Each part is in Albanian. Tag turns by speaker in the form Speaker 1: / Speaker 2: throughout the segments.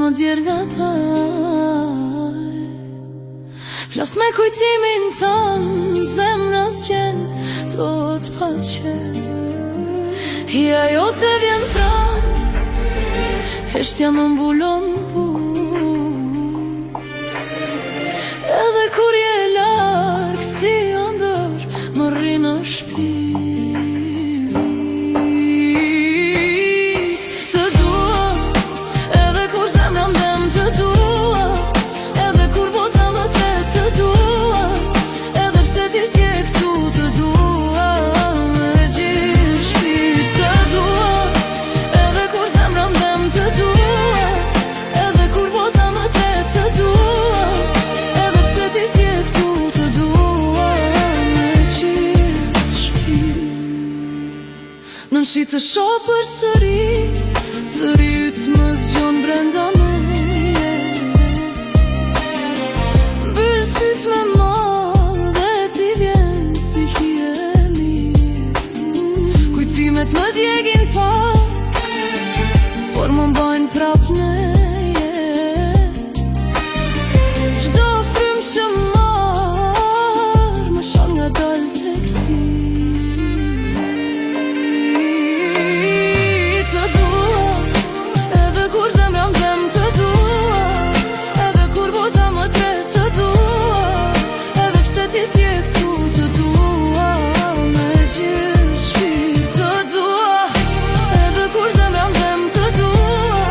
Speaker 1: më djerë nga taj. Flas me kujtimin tonë, zemrës qenë do t'pa qenë. Hija jo të vjen pranë, heshtja më mbulon edhe kur je larg si ëndër, më rri në shpirt. Të dua, edhe kur zemra mdem të dua, edhe kur bota më tret të dua, edhe pse ti s'je këtu të dua me gjithë shpirt. Të dua, edhe kur zemra mdem të dua, edhe kur bota më tret të dua, edhe pse ti s'je këtu të dua me gjithë shpirt. Nën shi të shoh për sëri, zëri yt më zgjon brenda meje. Mbyll syt me mall dhe ti vjen si hije mirë. Kujtimet më djegin pak, por më mbajnë prap neje. Çdo frymë që marr më shon nga dal tek ti. Të dua, edhe kur zemra mdem të dua, edhe kur bota më tret të dua, edhe pse ti s'je këtu të dua me gjithë shpirt. Të dua, edhe kur zemra mdem të dua,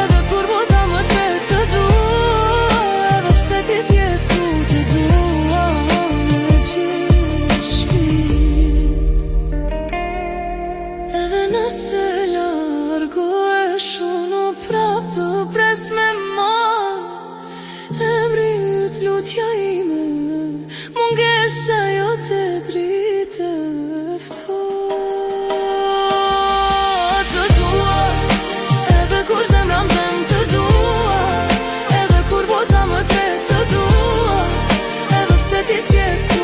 Speaker 1: edhe kur bota më tret të dua, edhe pse ti s'je këtu të dua me gjithë shpirt. Edhe nëse largohesh unë prap të pres me mall, emri yt lutja ime, mungesa jote dritë ftohet. Të dua, edhe kur zemra mdem të dua, edhe kur bota më tret të dua, edhe pse ti s'je këtu